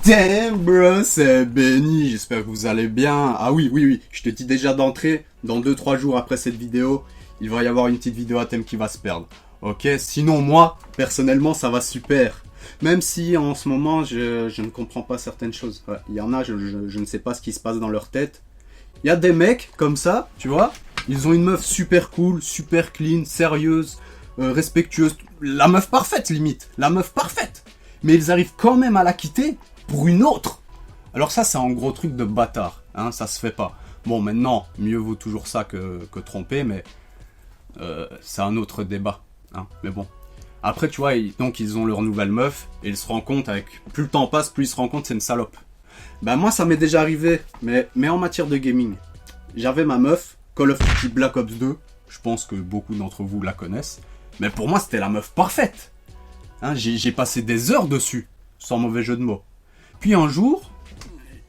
Damn bro, c'est Benny, j'espère que vous allez bien. Ah oui, je te dis déjà d'entrée, dans 2-3 jours après cette vidéo, il va y avoir une petite vidéo à thème qui va se perdre. Ok, sinon moi, personnellement, ça va super. Même si en ce moment, je ne comprends pas certaines choses. Ouais, il y en a, je ne sais pas ce qui se passe dans leur tête. Il y a des mecs comme ça, tu vois, ils ont une meuf super cool, super clean, sérieuse, respectueuse. La meuf parfaite limite, la meuf parfaite. Mais ils arrivent quand même à la quitter pour une autre. Alors ça, c'est un gros truc de bâtard, hein, ça se fait pas. Bon, maintenant, mieux vaut toujours ça que tromper, mais c'est un autre débat, hein, mais bon. Après, tu vois, donc ils ont leur nouvelle meuf, et ils se rendent compte, avec plus le temps passe, plus ils se rendent compte c'est une salope. Bah moi, ça m'est déjà arrivé, mais en matière de gaming. J'avais ma meuf, Call of Duty Black Ops 2, je pense que beaucoup d'entre vous la connaissent, mais pour moi, c'était la meuf parfaite. Hein, j'ai passé des heures dessus, sans mauvais jeu de mots. Puis un jour,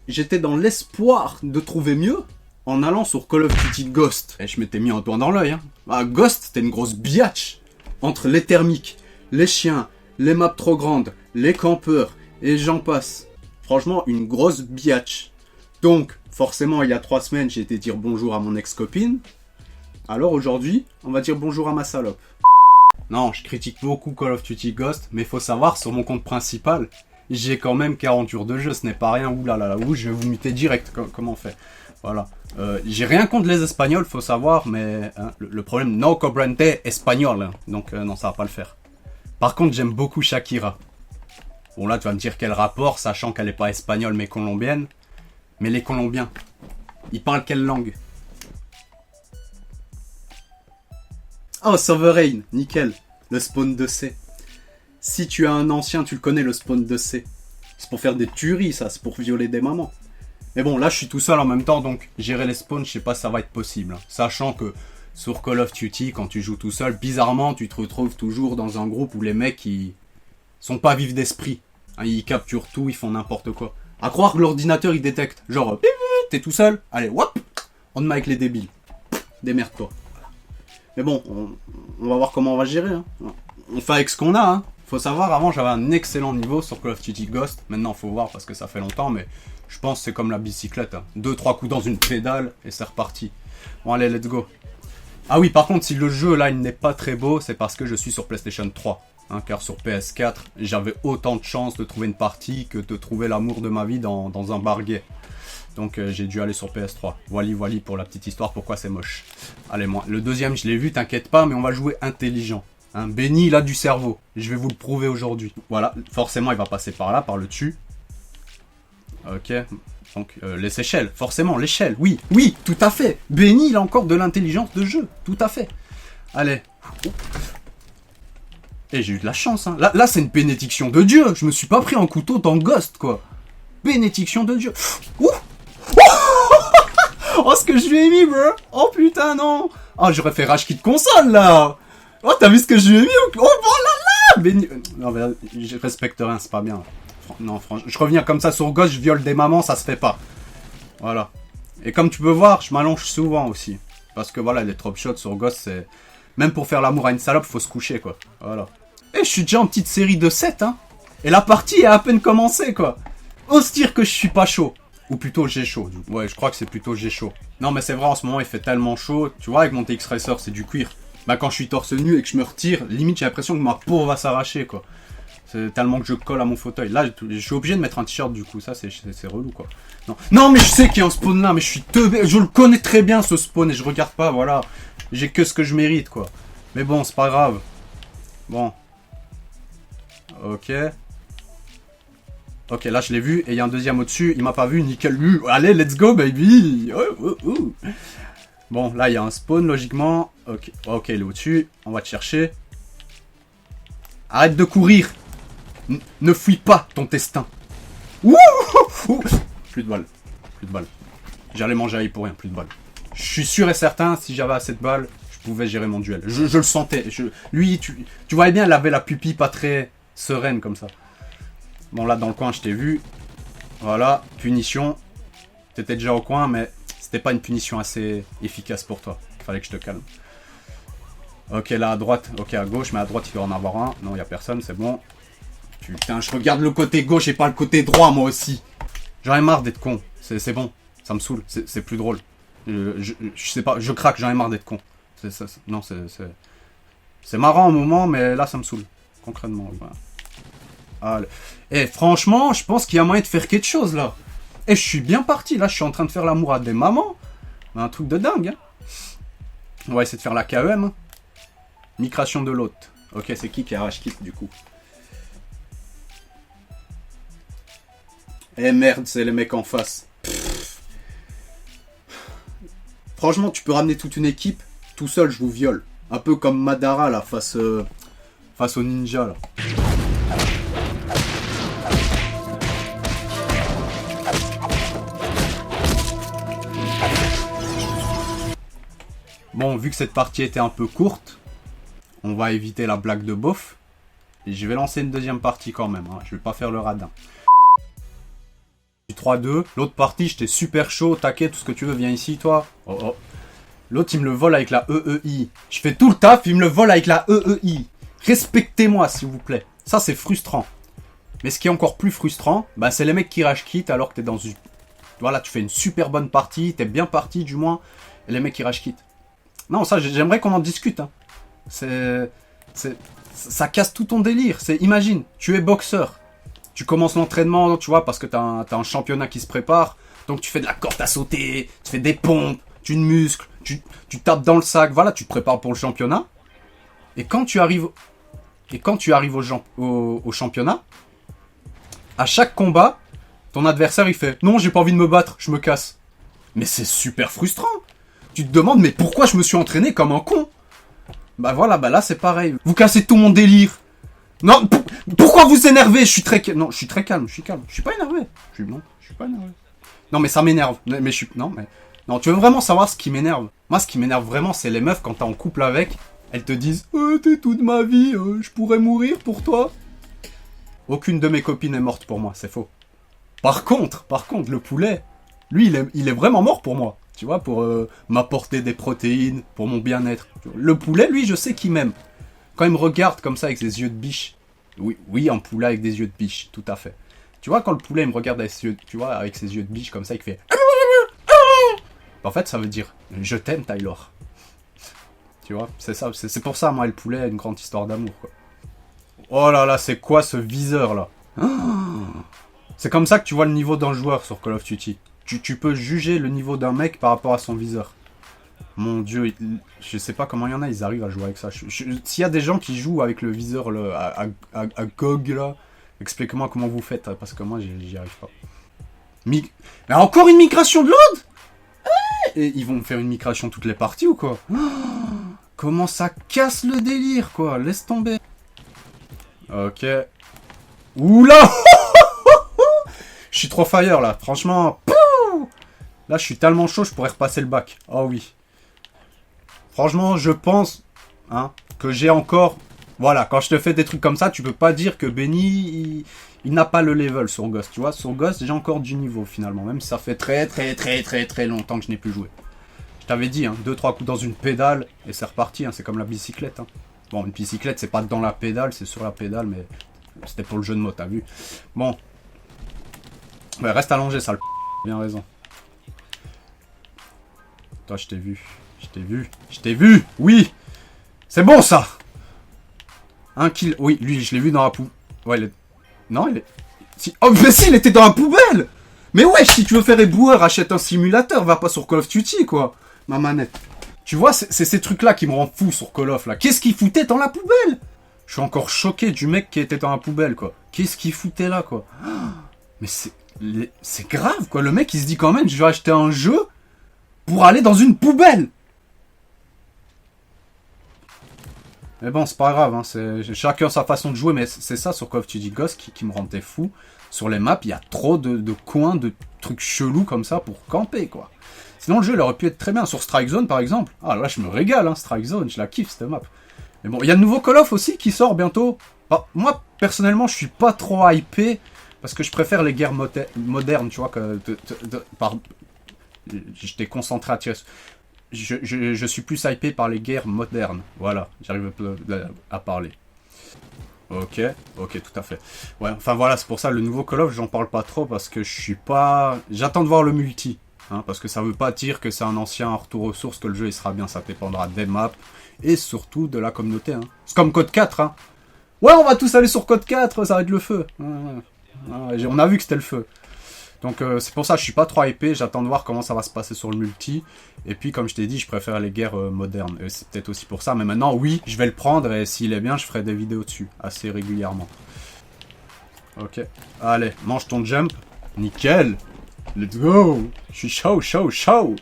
j'étais dans l'espoir de trouver mieux en allant sur Call of Duty Ghost. Et je m'étais mis un doigt dans l'œil. Hein. Ah, Ghost, c'était une grosse biatch. Entre les thermiques, les chiens, les maps trop grandes, les campeurs, et j'en passe. Franchement, une grosse biatch. Donc, forcément, il y a 3 semaines, j'ai été dire bonjour à mon ex-copine. Alors aujourd'hui, on va dire bonjour à ma salope. Non, je critique beaucoup Call of Duty Ghost, mais il faut savoir, sur mon compte principal, j'ai quand même 40 heures de jeu, ce n'est pas rien. Ouh là là là, ouh, je vais vous muter direct, comment on fait. Voilà. J'ai rien contre les Espagnols, faut savoir, mais hein, le problème, no comprende espagnol, hein, donc non, ça va pas le faire. Par contre, j'aime beaucoup Shakira. Bon là, tu vas me dire quel rapport, sachant qu'elle est pas espagnole mais colombienne. Mais les Colombiens, ils parlent quelle langue? Oh, Sovereign, nickel. Le spawn de C. Si tu as un ancien, tu le connais, le spawn de C. C'est pour faire des tueries, ça. C'est pour violer des mamans. Mais bon, là, je suis tout seul en même temps, donc gérer les spawns, je sais pas si ça va être possible. Hein. Sachant que sur Call of Duty, quand tu joues tout seul, bizarrement, tu te retrouves toujours dans un groupe où les mecs, ils sont pas vifs d'esprit. Hein, ils capturent tout, ils font n'importe quoi. À croire que l'ordinateur, il détecte. Genre, t'es tout seul, allez, whop, on te met avec les débiles. Démerde-toi. Mais bon, on va voir comment on va gérer. Hein. On fait avec ce qu'on a. Hein. Faut savoir, avant j'avais un excellent niveau sur Call of Duty Ghost. Maintenant, faut voir parce que ça fait longtemps, mais je pense que c'est comme la bicyclette. Hein. 2-3 coups dans une pédale et c'est reparti. Bon, allez, let's go. Ah oui, par contre, si le jeu là il n'est pas très beau, c'est parce que je suis sur PlayStation 3. Hein, car sur PS4, j'avais autant de chance de trouver une partie que de trouver l'amour de ma vie dans un bar gay. Donc j'ai dû aller sur PS3. Voilà pour la petite histoire, pourquoi c'est moche. Allez, moi, le deuxième, je l'ai vu, t'inquiète pas, mais on va jouer intelligent. Hein, Benny, il a du cerveau. Je vais vous le prouver aujourd'hui. Voilà, forcément, il va passer par là, par le dessus. Ok, donc les échelles, forcément, l'échelle, oui, tout à fait. Benny, il a encore de l'intelligence de jeu, tout à fait. Allez. Et j'ai eu de la chance, hein. Là c'est une bénédiction de Dieu. Je me suis pas pris un couteau dans Ghost, quoi. Bénédiction de Dieu. Ouh. Oh, ce que je lui ai mis, bro. Oh, putain, non. Oh, j'aurais fait rage kit console, là. Oh, t'as vu ce que je lui ai mis? Oh, là là. Béni... Non, mais je respecte rien, c'est pas bien. Non, franchement, je reviens comme ça sur Ghost, je viole des mamans, ça se fait pas. Voilà. Et comme tu peux voir, je m'allonge souvent aussi. Parce que voilà, les drop shots sur Ghost, c'est... Même pour faire l'amour à une salope, faut se coucher, quoi. Voilà. Et je suis déjà en petite série de 7, hein. Et la partie est à peine commencée, quoi. Ose dire que je suis pas chaud. Ou plutôt j'ai chaud. Ouais, je crois que c'est plutôt j'ai chaud. Non, mais c'est vrai, en ce moment, il fait tellement chaud. Tu vois, avec mon TX Racer, c'est du cuir. Bah, quand je suis torse nu et que je me retire, limite, j'ai l'impression que ma peau va s'arracher, quoi. C'est tellement que je colle à mon fauteuil. Là, je suis obligé de mettre un t-shirt, du coup. Ça, c'est relou, quoi. Non, mais je sais qu'il y a un spawn là, mais je suis teubé. Je le connais très bien, ce spawn, et je regarde pas, voilà. J'ai que ce que je mérite, quoi. Mais bon, c'est pas grave. Bon. Ok. Ok, là je l'ai vu, et il y a un deuxième au-dessus, il m'a pas vu, nickel. Allez, let's go, baby. Bon, là il y a un spawn, logiquement. Ok, il est au-dessus, on va te chercher. Arrête de courir. Ne fuis pas ton destin. Plus de balles. J'allais manger à pour rien, plus de balles. Je suis sûr et certain, si j'avais assez de balles, je pouvais gérer mon duel. Je le sentais. Lui, tu voyais bien, il avait la pupille pas très sereine comme ça. Bon, là, dans le coin, je t'ai vu. Voilà, punition. T'étais déjà au coin, mais c'était pas une punition assez efficace pour toi. Il fallait que je te calme. Ok, là, à droite. Ok, à gauche, mais à droite, il doit en avoir un. Non, il n'y a personne, c'est bon. Putain, je regarde le côté gauche et pas le côté droit, moi aussi. J'en ai marre d'être con. C'est bon. Ça me saoule. C'est plus drôle. Je sais pas, je craque, j'en ai marre d'être con. Non, c'est marrant au moment, mais là, ça me saoule. Concrètement, voilà. Allez. Et franchement, je pense qu'il y a moyen de faire quelque chose, là. Et je suis bien parti, là. Je suis en train de faire l'amour à des mamans. Un truc de dingue, hein. On va essayer de faire la KEM. Hein. Migration de l'hôte. Ok, c'est qui a rage quitte, du coup? Eh merde, c'est les mecs en face. Pff. Franchement, tu peux ramener toute une équipe. Tout seul, je vous viole. Un peu comme Madara, là, face au ninja, là. Bon, vu que cette partie était un peu courte, on va éviter la blague de beauf. Et je vais lancer une deuxième partie quand même. Hein. Je vais pas faire le radin. 3-2. L'autre partie, j'étais super chaud. T'inquiète, tout ce que tu veux, viens ici, toi. Oh oh. L'autre, il me le vole avec la EEI. Je fais tout le taf, il me le vole avec la EEI. Respectez-moi, s'il vous plaît. Ça, c'est frustrant. Mais ce qui est encore plus frustrant, bah, c'est les mecs qui rage quittent alors que t'es dans une... Voilà, tu fais une super bonne partie, t'es bien parti du moins, et les mecs qui rage quittent. Non, ça, j'aimerais qu'on en discute. Hein. Ça casse tout ton délire. Imagine, tu es boxeur. Tu commences l'entraînement, tu vois, parce que t'as un championnat qui se prépare. Donc tu fais de la corde à sauter, tu fais des pompes, tu te muscles, tu tapes dans le sac. Voilà, tu te prépares pour le championnat. Et quand tu arrives, au championnat, à chaque combat, ton adversaire il fait « Non, j'ai pas envie de me battre, je me casse. » Mais c'est super frustrant. Tu te demandes, mais pourquoi je me suis entraîné comme un con? Bah voilà, bah là c'est pareil. Vous cassez tout mon délire. Non, pourquoi vous énervez? Je suis très... Non, je suis très calme, je suis calme. Je suis pas énervé. Non, je suis pas énervé. Non, mais ça m'énerve. Mais je suis... Non, mais... Non, tu veux vraiment savoir ce qui m'énerve? Moi, ce qui m'énerve vraiment, c'est les meufs quand t'es en couple avec. Elles te disent « T'es toute ma vie, je pourrais mourir pour toi. » Aucune de mes copines est morte pour moi, c'est faux. Par contre, le poulet, lui, il est vraiment mort pour moi. Tu vois, pour m'apporter des protéines, pour mon bien-être. Le poulet, lui, je sais qu'il m'aime. Quand il me regarde comme ça avec ses yeux de biche. Oui, un poulet avec des yeux de biche, tout à fait. Tu vois, quand le poulet il me regarde avec ses yeux, avec ses yeux de biche comme ça, il fait... En fait, ça veut dire « Je t'aime, Taylor ». Tu vois, c'est ça. C'est pour ça, moi, le poulet a une grande histoire d'amour, quoi. Oh là là, c'est quoi ce viseur, là? C'est comme ça que tu vois le niveau d'un joueur sur Call of Duty. Tu peux juger le niveau d'un mec par rapport à son viseur. Mon dieu, je sais pas comment il y en a, ils arrivent à jouer avec ça. S'il y a des gens qui jouent avec le viseur à GOG, là, expliquez-moi comment vous faites, parce que moi, j'y arrive pas. Mais encore une migration de load? Et ils vont faire une migration toutes les parties ou quoi? Comment ça casse le délire, quoi? Laisse tomber. Ok. Oula. Je suis trop fire, là. Franchement... Là, je suis tellement chaud, je pourrais repasser le bac. Oh oui. Franchement, je pense que j'ai encore... Voilà, quand je te fais des trucs comme ça, tu peux pas dire que Benny, il n'a pas le level sur Ghost. Tu vois, sur Ghost, j'ai encore du niveau, finalement. Même si ça fait très longtemps que je n'ai plus joué. Je t'avais dit, 2-3 coups dans une pédale, et c'est reparti. C'est comme la bicyclette. Bon, une bicyclette, c'est pas dans la pédale, c'est sur la pédale, mais c'était pour le jeu de mots, t'as vu. Bon. Ouais, reste allongé, ça, le bien raison. Toi, je t'ai vu, oui. C'est bon, ça. Un kill, oui, lui, je l'ai vu dans la poubelle. Ouais, non, il est... Si... Oh, mais si, il était dans la poubelle. Mais ouais, si tu veux faire éboueur, achète un simulateur, va pas sur Call of Duty, quoi. Ma manette. Tu vois, c'est ces trucs-là qui me rendent fou sur Call of, là. Qu'est-ce qu'il foutait dans la poubelle? Je suis encore choqué du mec qui était dans la poubelle, quoi. Qu'est-ce qu'il foutait là, quoi? Mais c'est grave, quoi. Le mec, il se dit quand même, je vais acheter un jeu pour aller dans une poubelle. Mais bon, c'est pas grave, c'est chacun sa façon de jouer, mais c'est ça sur Call of Duty Ghost qui me rendait fou. Sur les maps, il y a trop de coins, de trucs chelous comme ça pour camper, quoi. Sinon, le jeu, il aurait pu être très bien. Sur Strike Zone, par exemple. Ah, là, je me régale, Strike Zone, je la kiffe, cette map. Mais bon, il y a le nouveau Call of aussi qui sort bientôt. Bah, moi, personnellement, je suis pas trop hypé, parce que je préfère les guerres modernes, tu vois, que... J'étais concentré à tirer... Je suis plus hypé par les guerres modernes. Voilà, j'arrive à parler. Ok, ok, tout à fait. Ouais, enfin voilà, c'est pour ça, le nouveau Call of, j'en parle pas trop parce que je suis pas... J'attends de voir le multi, hein, parce que ça veut pas dire que c'est un ancien retour aux sources, que le jeu il sera bien, ça dépendra des maps et surtout de la communauté. Hein. C'est comme Code 4, hein. Ouais, on va tous aller sur Code 4, ça va être le feu. Ouais, on a vu que c'était le feu. Donc c'est pour ça que je suis pas trop hypé, j'attends de voir comment ça va se passer sur le multi. Et puis comme je t'ai dit, je préfère les guerres modernes. Et c'est peut-être aussi pour ça, mais maintenant oui, je vais le prendre et s'il est bien, je ferai des vidéos dessus, assez régulièrement. Ok, allez, mange ton jump. Nickel. Let's go. Je suis chaud, chaud, chaud.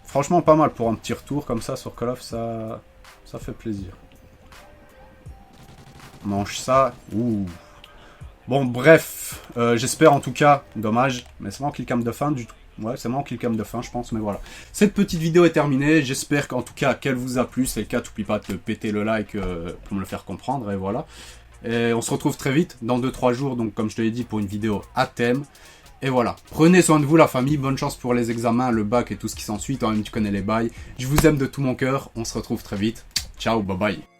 Franchement pas mal pour un petit retour comme ça sur Call of, ça fait plaisir. Mange ça. Ouh. Bon, bref, j'espère en tout cas, dommage, mais c'est mon killcam de fin du tout. Ouais, c'est mon killcam de fin, je pense, mais voilà. Cette petite vidéo est terminée, j'espère qu'en tout cas, qu'elle vous a plu. Si c'est le cas, n'oublie pas de péter le like pour me le faire comprendre, et voilà. Et on se retrouve très vite, dans 2-3 jours, donc comme je te l'ai dit, pour une vidéo à thème. Et voilà, prenez soin de vous la famille, bonne chance pour les examens, le bac et tout ce qui s'ensuit, toi-même tu connais les bails. Je vous aime de tout mon cœur, on se retrouve très vite. Ciao, bye bye.